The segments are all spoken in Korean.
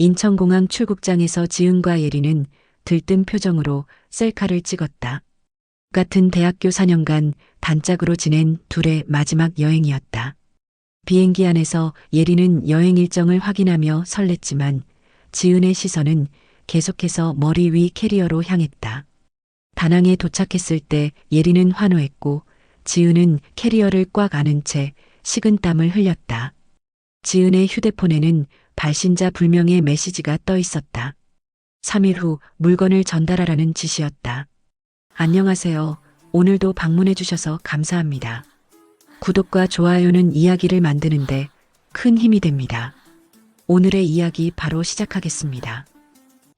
인천공항 출국장에서 지은과 예린은 들뜬 표정으로 셀카를 찍었다. 같은 대학교 4년간 단짝으로 지낸 둘의 마지막 여행이었다. 비행기 안에서 예린은 여행 일정을 확인하며 설렜지만 지은의 시선은 계속해서 머리 위 캐리어로 향했다. 다낭에 도착했을 때 예린은 환호했고 지은은 캐리어를 꽉 안은 채 식은땀을 흘렸다. 지은의 휴대폰에는 발신자 불명의 메시지가 떠 있었다. 3일 후 물건을 전달하라는 지시였다. 안녕하세요. 오늘도 방문해 주셔서 감사합니다. 구독과 좋아요는 이야기를 만드는데 큰 힘이 됩니다. 오늘의 이야기 바로 시작하겠습니다.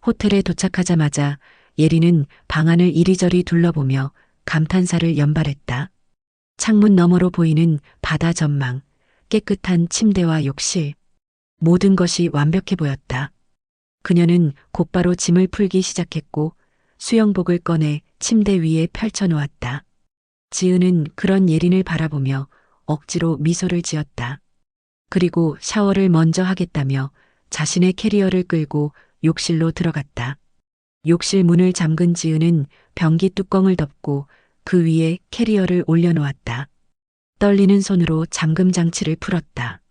호텔에 도착하자마자 예린은 방 안을 이리저리 둘러보며 감탄사를 연발했다. 창문 너머로 보이는 바다 전망, 깨끗한 침대와 욕실, 모든 것이 완벽해 보였다. 그녀는 곧바로 짐을 풀기 시작했고 수영복을 꺼내 침대 위에 펼쳐놓았다. 지은은 그런 예린을 바라보며 억지로 미소를 지었다. 그리고 샤워를 먼저 하겠다며 자신의 캐리어를 끌고 욕실로 들어갔다. 욕실 문을 잠근 지은은 변기 뚜껑을 덮고 그 위에 캐리어를 올려놓았다. 떨리는 손으로 잠금 장치를 풀었다.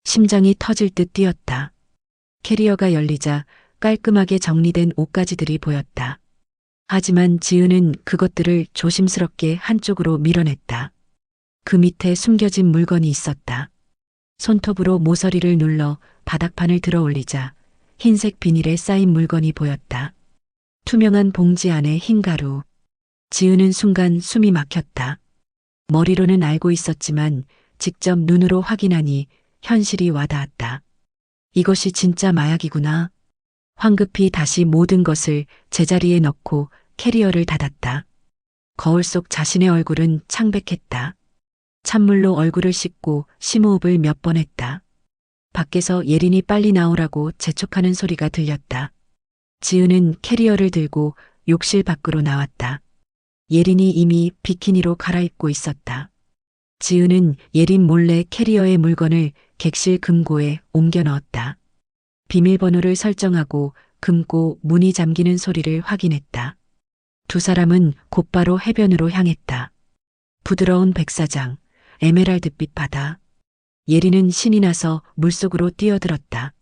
심장이 터질 듯 뛰었다. 캐리어가 열리자 깔끔하게 정리된 옷가지들이 보였다. 하지만 지은은 그것들을 조심스럽게 한쪽으로 밀어냈다. 그 밑에 숨겨진 물건이 있었다. 손톱으로 모서리를 눌러 바닥판을 들어 올리자 흰색 비닐에 쌓인 물건이 보였다. 투명한 봉지 안에 흰 가루. 지은은 순간 숨이 막혔다. 머리로는 알고 있었지만 직접 눈으로 확인하니 현실이 와닿았다. 이것이 진짜 마약이구나. 황급히 다시 모든 것을 제자리에 넣고 캐리어를 닫았다. 거울 속 자신의 얼굴은 창백했다. 찬물로 얼굴을 씻고 심호흡을 몇 번 했다. 밖에서 예린이 빨리 나오라고 재촉하는 소리가 들렸다. 지은은 캐리어를 들고 욕실 밖으로 나왔다. 예린이 이미 비키니로 갈아입고 있었다. 지은은 예린 몰래 캐리어의 물건을 객실 금고에 옮겨 넣었다. 비밀번호를 설정하고 금고 문이 잠기는 소리를 확인했다. 두 사람은 곧바로 해변으로 향했다. 부드러운 백사장, 에메랄드빛 바다. 예린은 신이 나서 물속으로 뛰어들었다.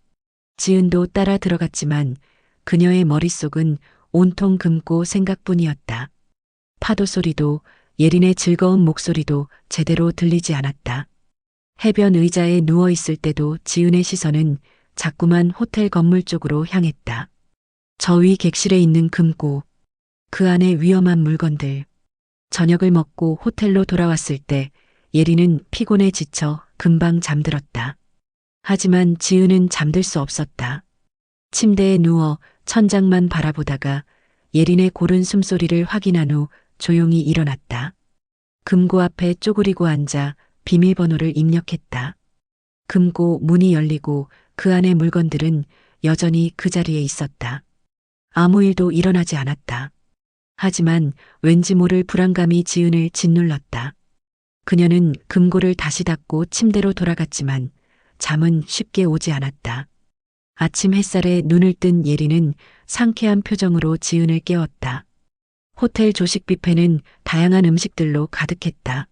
지은도 따라 들어갔지만 그녀의 머릿속은 온통 금고 생각뿐이었다. 파도 소리도 예린의 즐거운 목소리도 제대로 들리지 않았다. 해변 의자에 누워 있을 때도 지은의 시선은 자꾸만 호텔 건물 쪽으로 향했다. 저 위 객실에 있는 금고, 그 안에 위험한 물건들. 저녁을 먹고 호텔로 돌아왔을 때 예린은 피곤에 지쳐 금방 잠들었다. 하지만 지은은 잠들 수 없었다. 침대에 누워 천장만 바라보다가 예린의 고른 숨소리를 확인한 후 조용히 일어났다. 금고 앞에 쪼그리고 앉아 비밀번호를 입력했다. 금고 문이 열리고 그 안의 물건들은 여전히 그 자리에 있었다. 아무 일도 일어나지 않았다. 하지만 왠지 모를 불안감이 지은을 짓눌렀다. 그녀는 금고를 다시 닫고 침대로 돌아갔지만 잠은 쉽게 오지 않았다. 아침 햇살에 눈을 뜬 예린은 상쾌한 표정으로 지은을 깨웠다. 호텔 조식 뷔페는 다양한 음식들로 가득했다.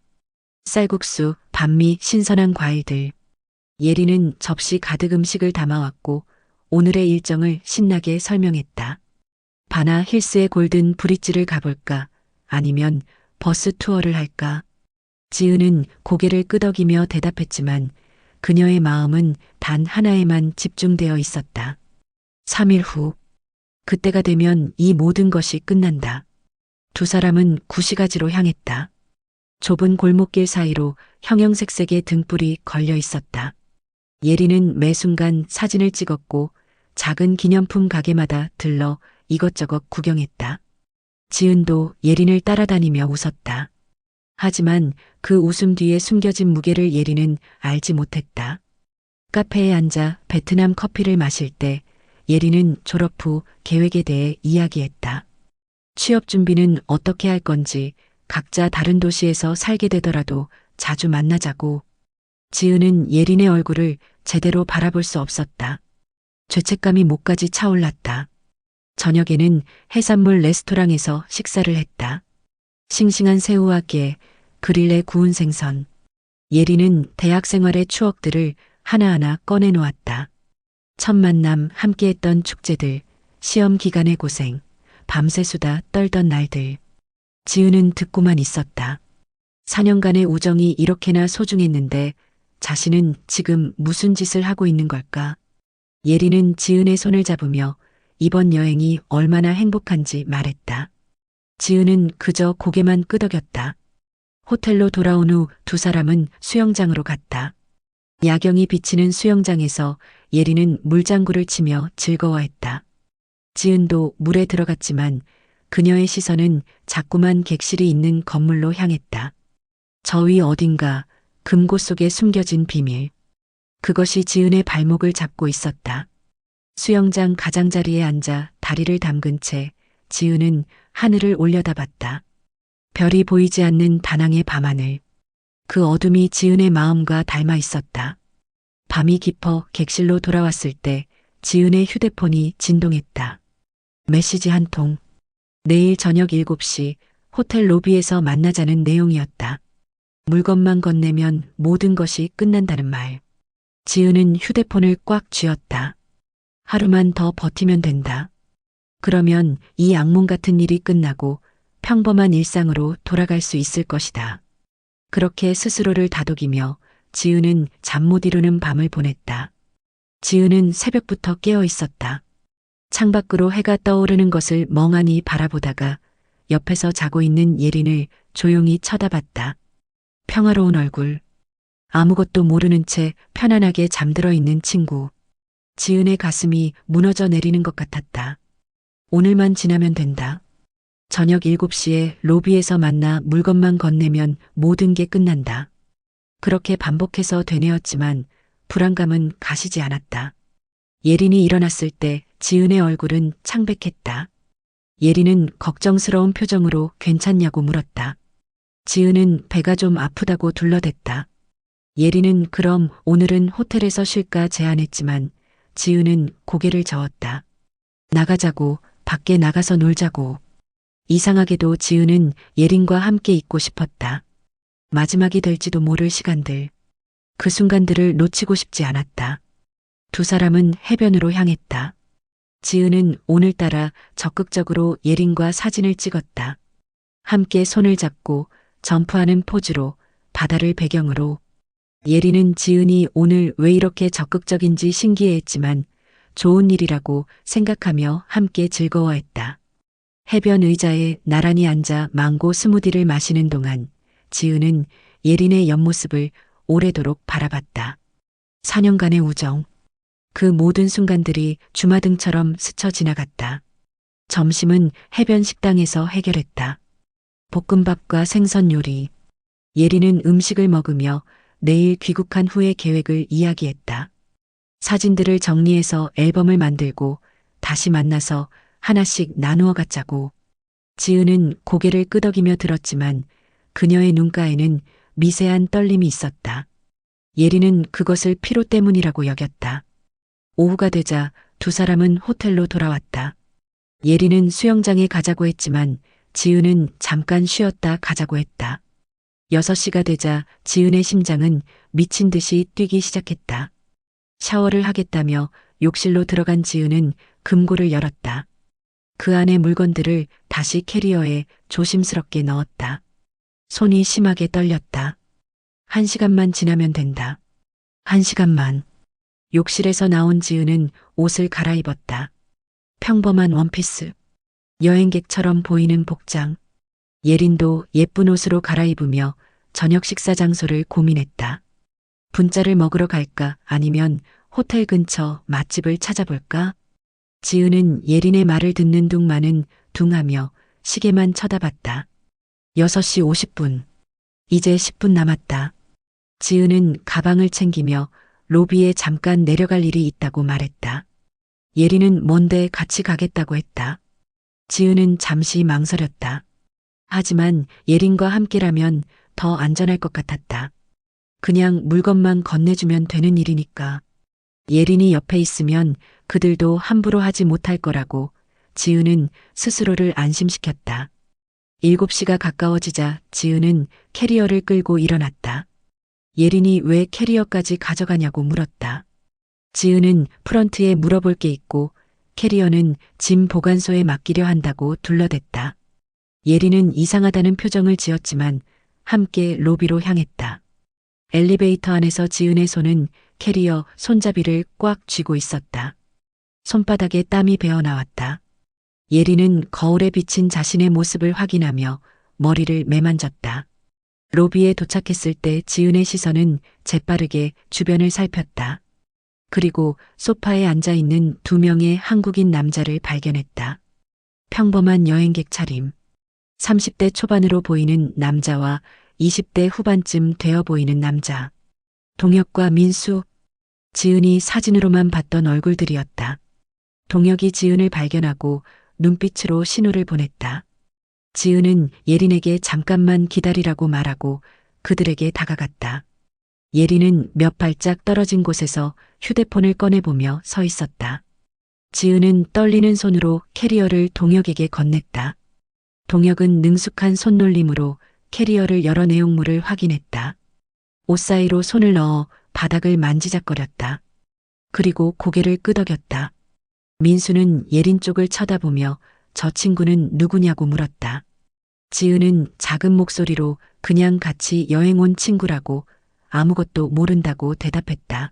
쌀국수, 반미, 신선한 과일들. 예린은 접시 가득 음식을 담아왔고 오늘의 일정을 신나게 설명했다. 바나 힐스의 골든 브릿지를 가볼까? 아니면 버스 투어를 할까? 지은은 고개를 끄덕이며 대답했지만 그녀의 마음은 단 하나에만 집중되어 있었다. 3일 후. 그때가 되면 이 모든 것이 끝난다. 두 사람은 구시가지로 향했다. 좁은 골목길 사이로 형형색색의 등불이 걸려 있었다. 예린은 매 순간 사진을 찍었고 작은 기념품 가게마다 들러 이것저것 구경했다. 지은도 예린을 따라다니며 웃었다. 하지만 그 웃음 뒤에 숨겨진 무게를 예린은 알지 못했다. 카페에 앉아 베트남 커피를 마실 때 예린은 졸업 후 계획에 대해 이야기했다. 취업 준비는 어떻게 할 건지, 각자 다른 도시에서 살게 되더라도 자주 만나자고. 지은은 예린의 얼굴을 제대로 바라볼 수 없었다. 죄책감이 목까지 차올랐다. 저녁에는 해산물 레스토랑에서 식사를 했다. 싱싱한 새우와 게, 그릴에 구운 생선. 예리는 대학 생활의 추억들을 하나하나 꺼내놓았다. 첫 만남, 함께했던 축제들, 시험 기간의 고생, 밤새 수다 떨던 날들. 지은은 듣고만 있었다. 4년간의 우정이 이렇게나 소중했는데 자신은 지금 무슨 짓을 하고 있는 걸까? 예리는 지은의 손을 잡으며 이번 여행이 얼마나 행복한지 말했다. 지은은 그저 고개만 끄덕였다. 호텔로 돌아온 후 두 사람은 수영장으로 갔다. 야경이 비치는 수영장에서 예리는 물장구를 치며 즐거워했다. 지은도 물에 들어갔지만 그녀의 시선은 자꾸만 객실이 있는 건물로 향했다. 저 위 어딘가 금고 속에 숨겨진 비밀. 그것이 지은의 발목을 잡고 있었다. 수영장 가장자리에 앉아 다리를 담근 채 지은은 하늘을 올려다봤다. 별이 보이지 않는 다낭의 밤하늘. 그 어둠이 지은의 마음과 닮아 있었다. 밤이 깊어 객실로 돌아왔을 때 지은의 휴대폰이 진동했다. 메시지 한 통. 내일 저녁 7시 호텔 로비에서 만나자는 내용이었다. 물건만 건네면 모든 것이 끝난다는 말. 지은은 휴대폰을 꽉 쥐었다. 하루만 더 버티면 된다. 그러면 이 악몽 같은 일이 끝나고 평범한 일상으로 돌아갈 수 있을 것이다. 그렇게 스스로를 다독이며 지은은 잠 못 이루는 밤을 보냈다. 지은은 새벽부터 깨어 있었다. 창밖으로 해가 떠오르는 것을 멍하니 바라보다가 옆에서 자고 있는 예린을 조용히 쳐다봤다. 평화로운 얼굴. 아무것도 모르는 채 편안하게 잠들어 있는 친구. 지은의 가슴이 무너져 내리는 것 같았다. 오늘만 지나면 된다. 저녁 7시에 로비에서 만나 물건만 건네면 모든 게 끝난다. 그렇게 반복해서 되뇌었지만 불안감은 가시지 않았다. 예린이 일어났을 때 지은의 얼굴은 창백했다. 예린은 걱정스러운 표정으로 괜찮냐고 물었다. 지은은 배가 좀 아프다고 둘러댔다. 예린은 그럼 오늘은 호텔에서 쉴까 제안했지만 지은은 고개를 저었다. 나가자고, 밖에 나가서 놀자고. 이상하게도 지은은 예린과 함께 있고 싶었다. 마지막이 될지도 모를 시간들. 그 순간들을 놓치고 싶지 않았다. 두 사람은 해변으로 향했다. 지은은 오늘따라 적극적으로 예린과 사진을 찍었다. 함께 손을 잡고 점프하는 포즈로, 바다를 배경으로. 예린은 지은이 오늘 왜 이렇게 적극적인지 신기해했지만 좋은 일이라고 생각하며 함께 즐거워했다. 해변 의자에 나란히 앉아 망고 스무디를 마시는 동안 지은은 예린의 옆모습을 오래도록 바라봤다. 4년간의 우정. 그 모든 순간들이 주마등처럼 스쳐 지나갔다. 점심은 해변 식당에서 해결했다. 볶음밥과 생선 요리. 예린은 음식을 먹으며 내일 귀국한 후의 계획을 이야기했다. 사진들을 정리해서 앨범을 만들고 다시 만나서 하나씩 나누어 갖자고. 지은은 고개를 끄덕이며 들었지만 그녀의 눈가에는 미세한 떨림이 있었다. 예린은 그것을 피로 때문이라고 여겼다. 오후가 되자 두 사람은 호텔로 돌아왔다. 예린은 수영장에 가자고 했지만 지은은 잠깐 쉬었다 가자고 했다. 6시가 되자 지은의 심장은 미친 듯이 뛰기 시작했다. 샤워를 하겠다며 욕실로 들어간 지은은 금고를 열었다. 그 안의 물건들을 다시 캐리어에 조심스럽게 넣었다. 손이 심하게 떨렸다. 1시간만 지나면 된다. 1시간만. 욕실에서 나온 지은은 옷을 갈아입었다. 평범한 원피스. 여행객처럼 보이는 복장. 예린도 예쁜 옷으로 갈아입으며 저녁 식사 장소를 고민했다. 분짜를 먹으러 갈까 아니면 호텔 근처 맛집을 찾아볼까? 지은은 예린의 말을 듣는 둥마는 둥하며 시계만 쳐다봤다. 6시 50분. 이제 10분 남았다. 지은은 가방을 챙기며 로비에 잠깐 내려갈 일이 있다고 말했다. 예린은 먼데 같이 가겠다고 했다. 지은은 잠시 망설였다. 하지만 예린과 함께라면 더 안전할 것 같았다. 그냥 물건만 건네주면 되는 일이니까. 예린이 옆에 있으면 그들도 함부로 하지 못할 거라고 지은은 스스로를 안심시켰다. 7시가 가까워지자 지은은 캐리어를 끌고 일어났다. 예린이 왜 캐리어까지 가져가냐고 물었다. 지은은 프런트에 물어볼 게 있고 캐리어는 짐 보관소에 맡기려 한다고 둘러댔다. 예린은 이상하다는 표정을 지었지만 함께 로비로 향했다. 엘리베이터 안에서 지은의 손은 캐리어 손잡이를 꽉 쥐고 있었다. 손바닥에 땀이 배어 나왔다. 예린은 거울에 비친 자신의 모습을 확인하며 머리를 매만졌다. 로비에 도착했을 때 지은의 시선은 재빠르게 주변을 살폈다. 그리고 소파에 앉아 있는 2명의 한국인 남자를 발견했다. 평범한 여행객 차림. 30대 초반으로 보이는 남자와 20대 후반쯤 되어 보이는 남자. 동혁과 민수. 지은이 사진으로만 봤던 얼굴들이었다. 동혁이 지은을 발견하고 눈빛으로 신호를 보냈다. 지은은 예린에게 잠깐만 기다리라고 말하고 그들에게 다가갔다. 예린은 몇 발짝 떨어진 곳에서 휴대폰을 꺼내보며 서 있었다. 지은은 떨리는 손으로 캐리어를 동혁에게 건넸다. 동혁은 능숙한 손놀림으로 캐리어를 열어 내용물을 확인했다. 옷 사이로 손을 넣어 바닥을 만지작거렸다. 그리고 고개를 끄덕였다. 민수는 예린 쪽을 쳐다보며 저 친구는 누구냐고 물었다. 지은은 작은 목소리로 그냥 같이 여행 온 친구라고 아무것도 모른다고 대답했다.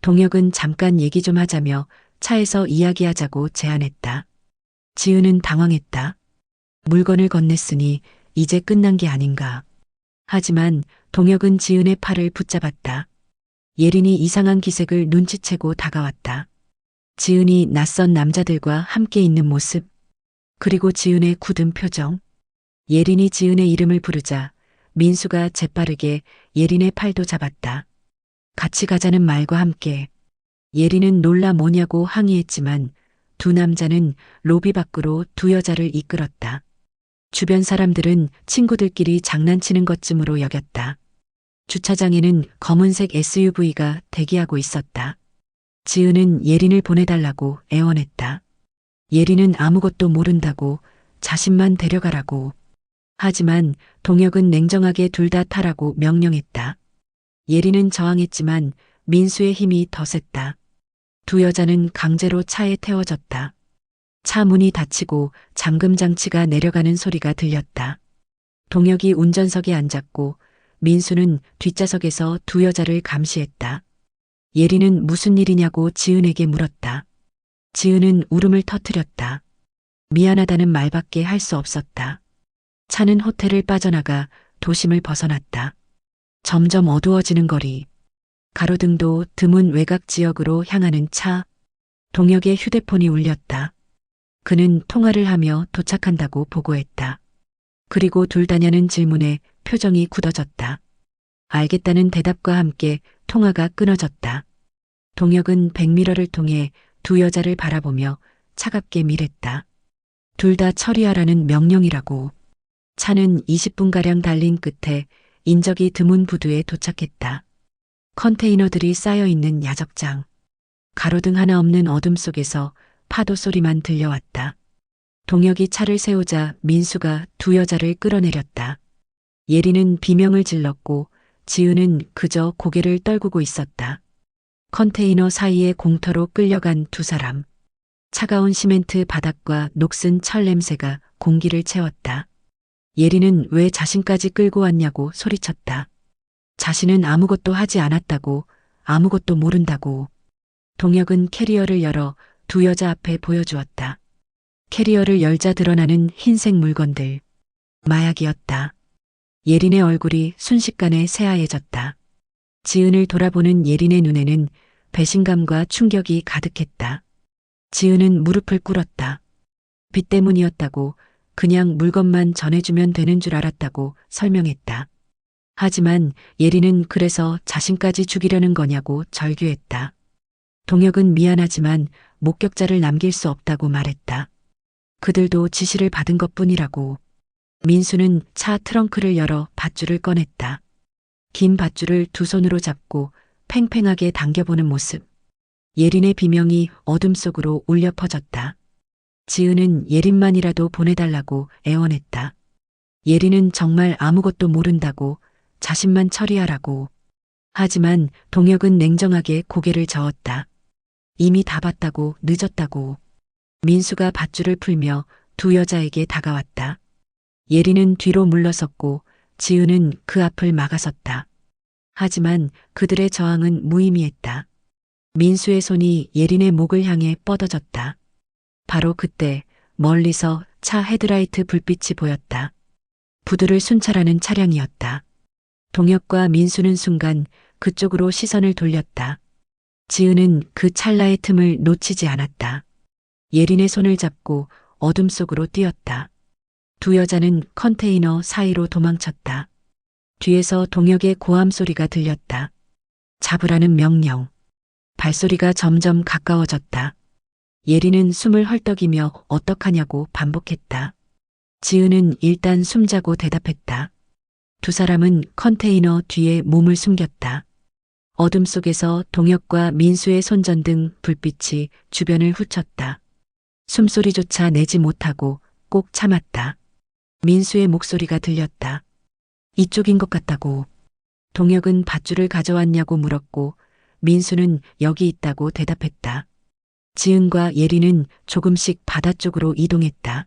동혁은 잠깐 얘기 좀 하자며 차에서 이야기하자고 제안했다. 지은은 당황했다. 물건을 건넸으니 이제 끝난 게 아닌가. 하지만 동혁은 지은의 팔을 붙잡았다. 예린이 이상한 기색을 눈치채고 다가왔다. 지은이 낯선 남자들과 함께 있는 모습, 그리고 지은의 굳은 표정. 예린이 지은의 이름을 부르자 민수가 재빠르게 예린의 팔도 잡았다. 같이 가자는 말과 함께. 예린은 놀라 뭐냐고 항의했지만 두 남자는 로비 밖으로 두 여자를 이끌었다. 주변 사람들은 친구들끼리 장난치는 것쯤으로 여겼다. 주차장에는 검은색 SUV가 대기하고 있었다. 지은은 예린을 보내달라고 애원했다. 예린은 아무것도 모른다고, 자신만 데려가라고. 하지만 동혁은 냉정하게 둘 다 타라고 명령했다. 예린은 저항했지만 민수의 힘이 더 셌다. 두 여자는 강제로 차에 태워졌다. 차 문이 닫히고 잠금 장치가 내려가는 소리가 들렸다. 동혁이 운전석에 앉았고 민수는 뒷좌석에서 두 여자를 감시했다. 예린은 무슨 일이냐고 지은에게 물었다. 지은은 울음을 터뜨렸다. 미안하다는 말밖에 할 수 없었다. 차는 호텔을 빠져나가 도심을 벗어났다. 점점 어두워지는 거리. 가로등도 드문 외곽 지역으로 향하는 차. 동혁의 휴대폰이 울렸다. 그는 통화를 하며 도착한다고 보고했다. 그리고 둘 다냐는 질문에 표정이 굳어졌다. 알겠다는 대답과 함께 통화가 끊어졌다. 동혁은 백미러를 통해 두 여자를 바라보며 차갑게 밀했다. 둘 다 처리하라는 명령이라고. 차는 20분가량 달린 끝에 인적이 드문 부두에 도착했다. 컨테이너들이 쌓여있는 야적장. 가로등 하나 없는 어둠 속에서 파도 소리만 들려왔다. 동혁이 차를 세우자 민수가 두 여자를 끌어내렸다. 예린은 비명을 질렀고 지은은 그저 고개를 떨구고 있었다. 컨테이너 사이에 공터로 끌려간 두 사람. 차가운 시멘트 바닥과 녹슨 철 냄새가 공기를 채웠다. 예린은 왜 자신까지 끌고 왔냐고 소리쳤다. 자신은 아무것도 하지 않았다고, 아무것도 모른다고. 동혁은 캐리어를 열어 두 여자 앞에 보여주었다. 캐리어를 열자 드러나는 흰색 물건들. 마약이었다. 예린의 얼굴이 순식간에 새하얘졌다. 지은을 돌아보는 예린의 눈에는 배신감과 충격이 가득했다. 지은은 무릎을 꿇었다. 빚 때문이었다고, 그냥 물건만 전해주면 되는 줄 알았다고 설명했다. 하지만 예린은 그래서 자신까지 죽이려는 거냐고 절규했다. 동혁은 미안하지만 목격자를 남길 수 없다고 말했다. 그들도 지시를 받은 것뿐이라고. 민수는 차 트렁크를 열어 밧줄을 꺼냈다. 긴 밧줄을 두 손으로 잡고 팽팽하게 당겨보는 모습. 예린의 비명이 어둠 속으로 울려 퍼졌다. 지은은 예린만이라도 보내달라고 애원했다. 예린은 정말 아무것도 모른다고, 자신만 처리하라고. 하지만 동혁은 냉정하게 고개를 저었다. 이미 다 봤다고, 늦었다고. 민수가 밧줄을 풀며 두 여자에게 다가왔다. 예린은 뒤로 물러섰고 지은은 그 앞을 막아섰다. 하지만 그들의 저항은 무의미했다. 민수의 손이 예린의 목을 향해 뻗어졌다. 바로 그때 멀리서 차 헤드라이트 불빛이 보였다. 부두를 순찰하는 차량이었다. 동혁과 민수는 순간 그쪽으로 시선을 돌렸다. 지은은 그 찰나의 틈을 놓치지 않았다. 예린의 손을 잡고 어둠 속으로 뛰었다. 두 여자는 컨테이너 사이로 도망쳤다. 뒤에서 동혁의 고함 소리가 들렸다. 잡으라는 명령. 발소리가 점점 가까워졌다. 예린은 숨을 헐떡이며 어떡하냐고 반복했다. 지은은 일단 숨자고 대답했다. 두 사람은 컨테이너 뒤에 몸을 숨겼다. 어둠 속에서 동혁과 민수의 손전등 불빛이 주변을 훑쳤다. 숨소리조차 내지 못하고 꼭 참았다. 민수의 목소리가 들렸다. 이쪽인 것 같다고. 동혁은 밧줄을 가져왔냐고 물었고 민수는 여기 있다고 대답했다. 지은과 예린은 조금씩 바다 쪽으로 이동했다.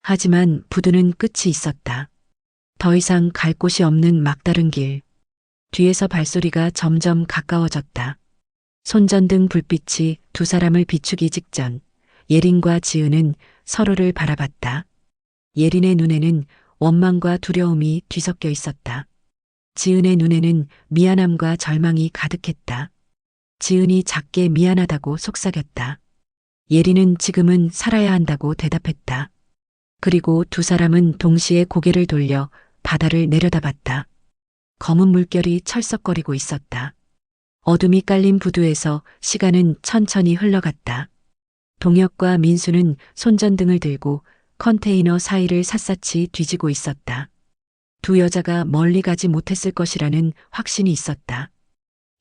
하지만 부두는 끝이 있었다. 더 이상 갈 곳이 없는 막다른 길. 뒤에서 발소리가 점점 가까워졌다. 손전등 불빛이 두 사람을 비추기 직전 예린과 지은은 서로를 바라봤다. 예린의 눈에는 원망과 두려움이 뒤섞여 있었다. 지은의 눈에는 미안함과 절망이 가득했다. 지은이 작게 미안하다고 속삭였다. 예린은 지금은 살아야 한다고 대답했다. 그리고 두 사람은 동시에 고개를 돌려 바다를 내려다봤다. 검은 물결이 철썩거리고 있었다. 어둠이 깔린 부두에서 시간은 천천히 흘러갔다. 동혁과 민수는 손전등을 들고 컨테이너 사이를 샅샅이 뒤지고 있었다. 두 여자가 멀리 가지 못했을 것이라는 확신이 있었다.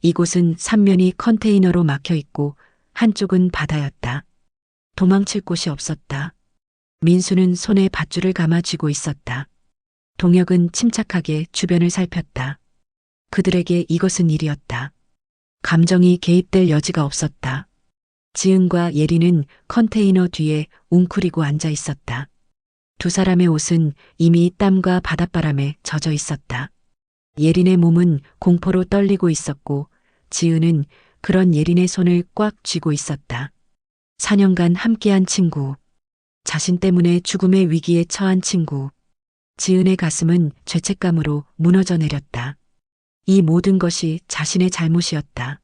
이곳은 삼면이 컨테이너로 막혀 있고 한쪽은 바다였다. 도망칠 곳이 없었다. 민수는 손에 밧줄을 감아 쥐고 있었다. 동혁은 침착하게 주변을 살폈다. 그들에게 이것은 일이었다. 감정이 개입될 여지가 없었다. 지은과 예린은 컨테이너 뒤에 웅크리고 앉아 있었다. 두 사람의 옷은 이미 땀과 바닷바람에 젖어 있었다. 예린의 몸은 공포로 떨리고 있었고 지은은 그런 예린의 손을 꽉 쥐고 있었다. 4년간 함께한 친구. 자신 때문에 죽음의 위기에 처한 친구. 지은의 가슴은 죄책감으로 무너져 내렸다. 이 모든 것이 자신의 잘못이었다.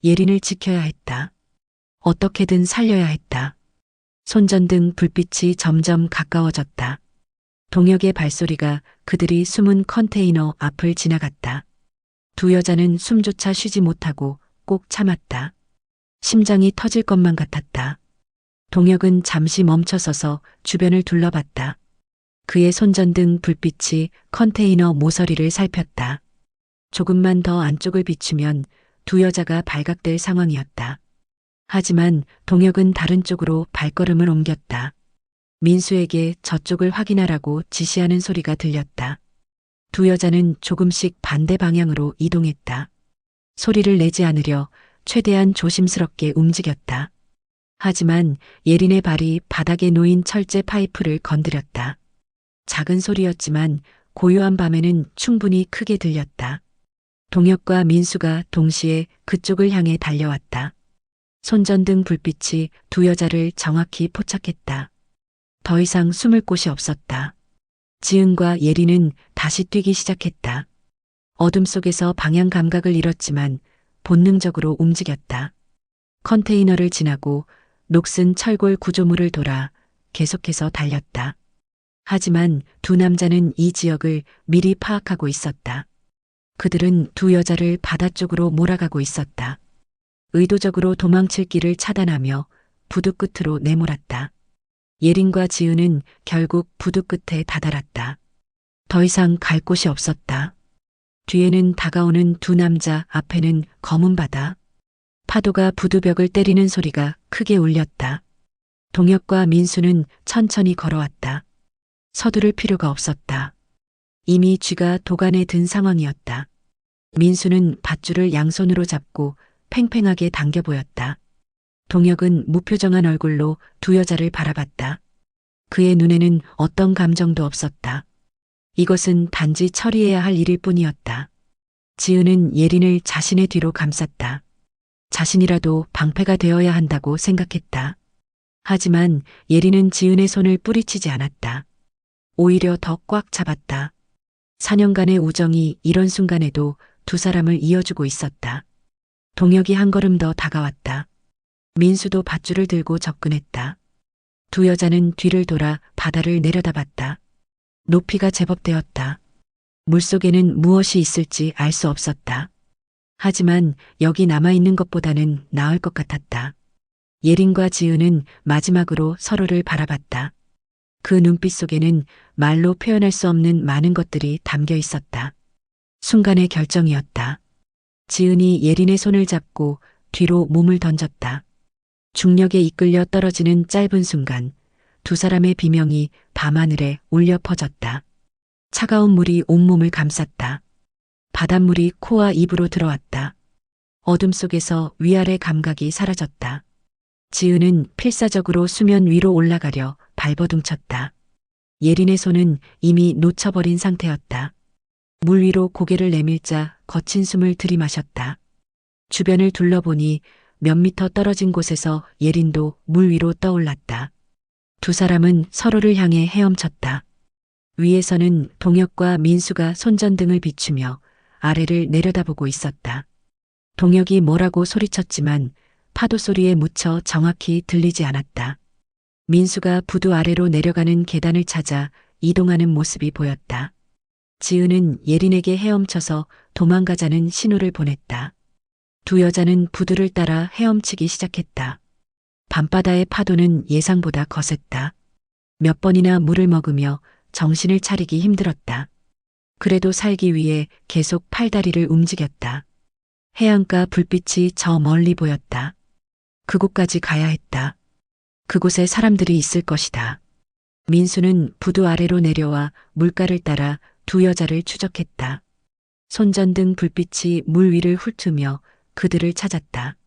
예린을 지켜야 했다. 어떻게든 살려야 했다. 손전등 불빛이 점점 가까워졌다. 동혁의 발소리가 그들이 숨은 컨테이너 앞을 지나갔다. 두 여자는 숨조차 쉬지 못하고 꼭 참았다. 심장이 터질 것만 같았다. 동혁은 잠시 멈춰서서 주변을 둘러봤다. 그의 손전등 불빛이 컨테이너 모서리를 살폈다. 조금만 더 안쪽을 비추면 두 여자가 발각될 상황이었다. 하지만 동혁은 다른 쪽으로 발걸음을 옮겼다. 민수에게 저쪽을 확인하라고 지시하는 소리가 들렸다. 두 여자는 조금씩 반대 방향으로 이동했다. 소리를 내지 않으려 최대한 조심스럽게 움직였다. 하지만 예린의 발이 바닥에 놓인 철제 파이프를 건드렸다. 작은 소리였지만 고요한 밤에는 충분히 크게 들렸다. 동혁과 민수가 동시에 그쪽을 향해 달려왔다. 손전등 불빛이 두 여자를 정확히 포착했다. 더 이상 숨을 곳이 없었다. 지은과 예린은 다시 뛰기 시작했다. 어둠 속에서 방향 감각을 잃었지만 본능적으로 움직였다. 컨테이너를 지나고 녹슨 철골 구조물을 돌아 계속해서 달렸다. 하지만 두 남자는 이 지역을 미리 파악하고 있었다. 그들은 두 여자를 바다 쪽으로 몰아가고 있었다. 의도적으로 도망칠 길을 차단하며 부두 끝으로 내몰았다. 예린과 지은은 결국 부두 끝에 다다랐다. 더 이상 갈 곳이 없었다. 뒤에는 다가오는 두 남자, 앞에는 검은 바다. 파도가 부두벽을 때리는 소리가 크게 울렸다. 동혁과 민수는 천천히 걸어왔다. 서두를 필요가 없었다. 이미 쥐가 도간에 든 상황이었다. 민수는 밧줄을 양손으로 잡고 팽팽하게 당겨 보였다. 동혁은 무표정한 얼굴로 두 여자를 바라봤다. 그의 눈에는 어떤 감정도 없었다. 이것은 단지 처리해야 할 일일 뿐이었다. 지은은 예린을 자신의 뒤로 감쌌다. 자신이라도 방패가 되어야 한다고 생각했다. 하지만 예린은 지은의 손을 뿌리치지 않았다. 오히려 더 꽉 잡았다. 4년간의 우정이 이런 순간에도 두 사람을 이어주고 있었다. 동혁이 한 걸음 더 다가왔다. 민수도 밧줄을 들고 접근했다. 두 여자는 뒤를 돌아 바다를 내려다봤다. 높이가 제법 되었다. 물속에는 무엇이 있을지 알 수 없었다. 하지만 여기 남아있는 것보다는 나을 것 같았다. 예린과 지은은 마지막으로 서로를 바라봤다. 그 눈빛 속에는 말로 표현할 수 없는 많은 것들이 담겨 있었다. 순간의 결정이었다. 지은이 예린의 손을 잡고 뒤로 몸을 던졌다. 중력에 이끌려 떨어지는 짧은 순간 두 사람의 비명이 밤하늘에 울려 퍼졌다. 차가운 물이 온몸을 감쌌다. 바닷물이 코와 입으로 들어왔다. 어둠 속에서 위아래 감각이 사라졌다. 지은은 필사적으로 수면 위로 올라가려 발버둥쳤다. 예린의 손은 이미 놓쳐버린 상태였다. 물 위로 고개를 내밀자 거친 숨을 들이마셨다. 주변을 둘러보니 몇 미터 떨어진 곳에서 예린도 물 위로 떠올랐다. 두 사람은 서로를 향해 헤엄쳤다. 위에서는 동혁과 민수가 손전등을 비추며 아래를 내려다보고 있었다. 동혁이 뭐라고 소리쳤지만 파도 소리에 묻혀 정확히 들리지 않았다. 민수가 부두 아래로 내려가는 계단을 찾아 이동하는 모습이 보였다. 지은은 예린에게 헤엄쳐서 도망가자는 신호를 보냈다. 두 여자는 부두를 따라 헤엄치기 시작했다. 밤바다의 파도는 예상보다 거셌다. 몇 번이나 물을 먹으며 정신을 차리기 힘들었다. 그래도 살기 위해 계속 팔다리를 움직였다. 해안가 불빛이 저 멀리 보였다. 그곳까지 가야 했다. 그곳에 사람들이 있을 것이다. 민수는 부두 아래로 내려와 물가를 따라 두 여자를 추적했다. 손전등 불빛이 물 위를 훑으며 그들을 찾았다.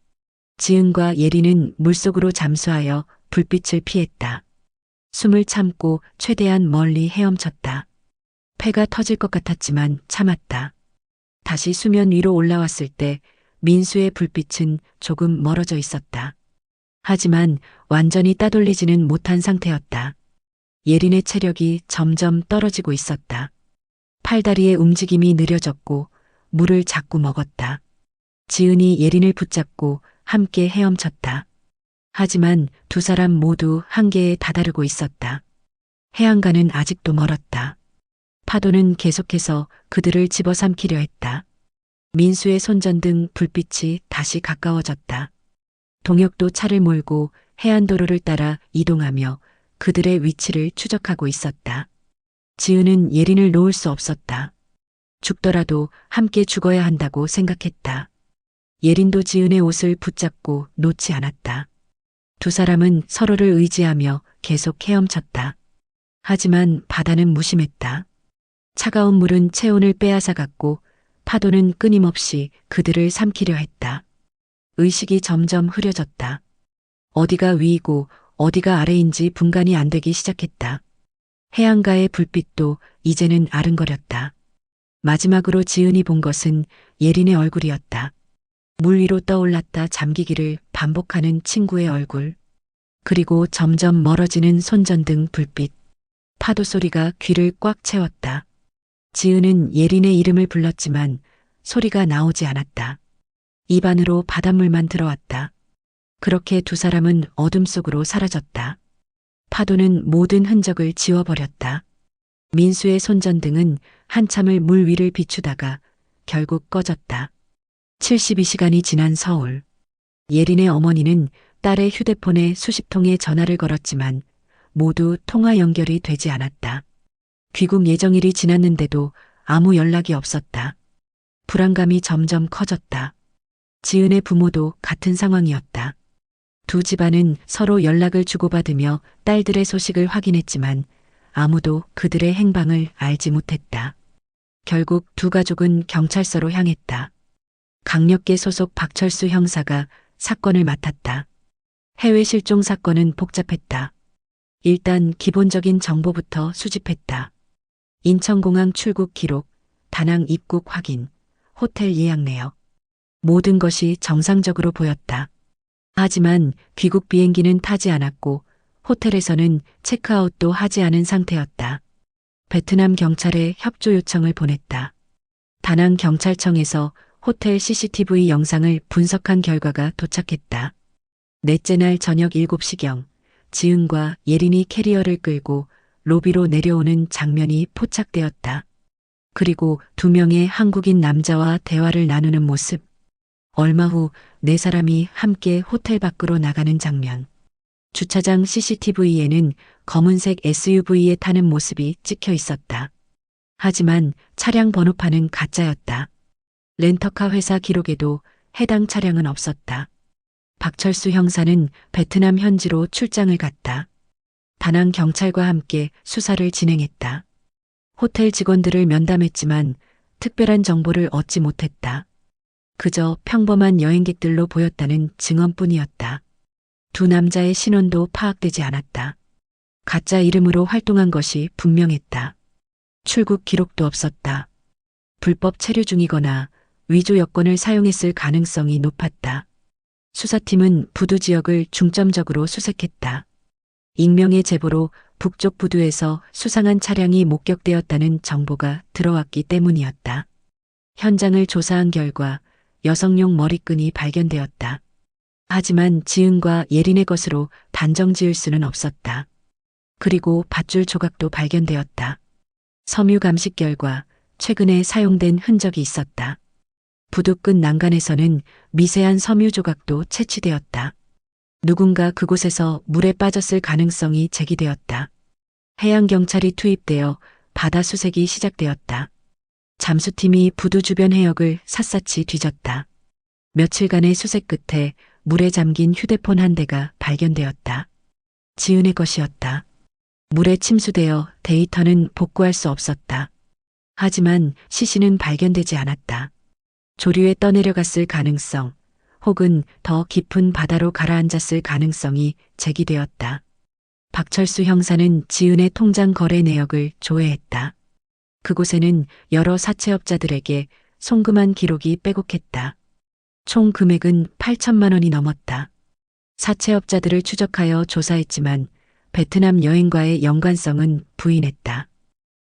지은과 예린은 물속으로 잠수하여 불빛을 피했다. 숨을 참고 최대한 멀리 헤엄쳤다. 폐가 터질 것 같았지만 참았다. 다시 수면 위로 올라왔을 때 민수의 불빛은 조금 멀어져 있었다. 하지만 완전히 따돌리지는 못한 상태였다. 예린의 체력이 점점 떨어지고 있었다. 팔다리의 움직임이 느려졌고 물을 자꾸 먹었다. 지은이 예린을 붙잡고 함께 헤엄쳤다. 하지만 두 사람 모두 한계에 다다르고 있었다. 해안가는 아직도 멀었다. 파도는 계속해서 그들을 집어삼키려 했다. 민수의 손전등 불빛이 다시 가까워졌다. 동혁도 차를 몰고 해안도로를 따라 이동하며 그들의 위치를 추적하고 있었다. 지은은 예린을 놓을 수 없었다. 죽더라도 함께 죽어야 한다고 생각했다. 예린도 지은의 옷을 붙잡고 놓지 않았다. 두 사람은 서로를 의지하며 계속 헤엄쳤다. 하지만 바다는 무심했다. 차가운 물은 체온을 빼앗아갔고 파도는 끊임없이 그들을 삼키려 했다. 의식이 점점 흐려졌다. 어디가 위이고 어디가 아래인지 분간이 안 되기 시작했다. 해안가의 불빛도 이제는 아른거렸다. 마지막으로 지은이 본 것은 예린의 얼굴이었다. 물 위로 떠올랐다 잠기기를 반복하는 친구의 얼굴. 그리고 점점 멀어지는 손전등 불빛. 파도 소리가 귀를 꽉 채웠다. 지은은 예린의 이름을 불렀지만 소리가 나오지 않았다. 입 안으로 바닷물만 들어왔다. 그렇게 두 사람은 어둠 속으로 사라졌다. 파도는 모든 흔적을 지워버렸다. 민수의 손전등은 한참을 물 위를 비추다가 결국 꺼졌다. 72시간이 지난 서울. 예린의 어머니는 딸의 휴대폰에 수십 통의 전화를 걸었지만 모두 통화 연결이 되지 않았다. 귀국 예정일이 지났는데도 아무 연락이 없었다. 불안감이 점점 커졌다. 지은의 부모도 같은 상황이었다. 두 집안은 서로 연락을 주고받으며 딸들의 소식을 확인했지만 아무도 그들의 행방을 알지 못했다. 결국 두 가족은 경찰서로 향했다. 강력계 소속 박철수 형사가 사건을 맡았다. 해외 실종 사건은 복잡했다. 일단 기본적인 정보부터 수집했다. 인천공항 출국 기록, 다낭 입국 확인, 호텔 예약 내역. 모든 것이 정상적으로 보였다. 하지만 귀국 비행기는 타지 않았고 호텔에서는 체크아웃도 하지 않은 상태였다. 베트남 경찰에 협조 요청을 보냈다. 다낭 경찰청에서 호텔 CCTV 영상을 분석한 결과가 도착했다. 넷째 날 저녁 7시경 지은과 예린이 캐리어를 끌고 로비로 내려오는 장면이 포착되었다. 그리고 두 명의 한국인 남자와 대화를 나누는 모습. 얼마 후 네 사람이 함께 호텔 밖으로 나가는 장면. 주차장 CCTV에는 검은색 SUV에 타는 모습이 찍혀 있었다. 하지만 차량 번호판은 가짜였다. 렌터카 회사 기록에도 해당 차량은 없었다. 박철수 형사는 베트남 현지로 출장을 갔다. 다낭 경찰과 함께 수사를 진행했다. 호텔 직원들을 면담했지만 특별한 정보를 얻지 못했다. 그저 평범한 여행객들로 보였다는 증언뿐이었다. 두 남자의 신원도 파악되지 않았다. 가짜 이름으로 활동한 것이 분명했다. 출국 기록도 없었다. 불법 체류 중이거나 위조 여권을 사용했을 가능성이 높았다. 수사팀은 부두 지역을 중점적으로 수색했다. 익명의 제보로 북쪽 부두에서 수상한 차량이 목격되었다는 정보가 들어왔기 때문이었다. 현장을 조사한 결과 여성용 머리끈이 발견되었다. 하지만 지은과 예린의 것으로 단정 지을 수는 없었다. 그리고 밧줄 조각도 발견되었다. 섬유 감식 결과 최근에 사용된 흔적이 있었다. 부두 끝 난간에서는 미세한 섬유 조각도 채취되었다. 누군가 그곳에서 물에 빠졌을 가능성이 제기되었다. 해양경찰이 투입되어 바다 수색이 시작되었다. 잠수팀이 부두 주변 해역을 샅샅이 뒤졌다. 며칠간의 수색 끝에 물에 잠긴 휴대폰 한 대가 발견되었다. 지은의 것이었다. 물에 침수되어 데이터는 복구할 수 없었다. 하지만 시신은 발견되지 않았다. 조류에 떠내려갔을 가능성, 혹은 더 깊은 바다로 가라앉았을 가능성이 제기되었다. 박철수 형사는 지은의 통장 거래 내역을 조회했다. 그곳에는 여러 사채업자들에게 송금한 기록이 빼곡했다. 총 금액은 8천만 원이 넘었다. 사채업자들을 추적하여 조사했지만 베트남 여행과의 연관성은 부인했다.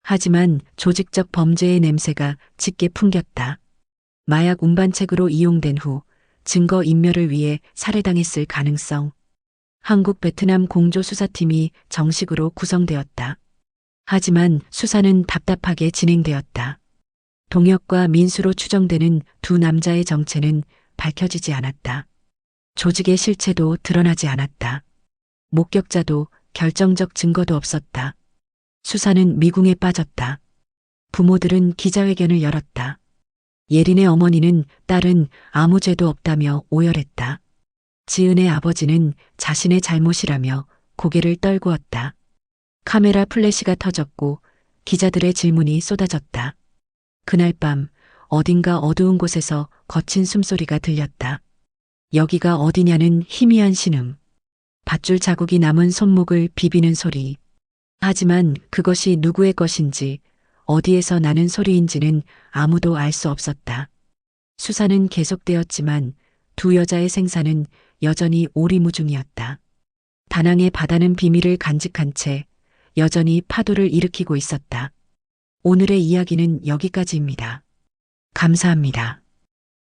하지만 조직적 범죄의 냄새가 짙게 풍겼다. 마약 운반책으로 이용된 후 증거 인멸을 위해 살해당했을 가능성. 한국 베트남 공조수사팀이 정식으로 구성되었다. 하지만 수사는 답답하게 진행되었다. 동혁과 민수로 추정되는 두 남자의 정체는 밝혀지지 않았다. 조직의 실체도 드러나지 않았다. 목격자도 결정적 증거도 없었다. 수사는 미궁에 빠졌다. 부모들은 기자회견을 열었다. 예린의 어머니는 딸은 아무 죄도 없다며 오열했다. 지은의 아버지는 자신의 잘못이라며 고개를 떨구었다. 카메라 플래시가 터졌고 기자들의 질문이 쏟아졌다. 그날 밤 어딘가 어두운 곳에서 거친 숨소리가 들렸다. 여기가 어디냐는 희미한 신음. 밧줄 자국이 남은 손목을 비비는 소리. 하지만 그것이 누구의 것인지 어디에서 나는 소리인지는 아무도 알 수 없었다. 수사는 계속되었지만 두 여자의 생사는 여전히 오리무중이었다. 다낭의 바다는 비밀을 간직한 채 여전히 파도를 일으키고 있었다. 오늘의 이야기는 여기까지입니다. 감사합니다.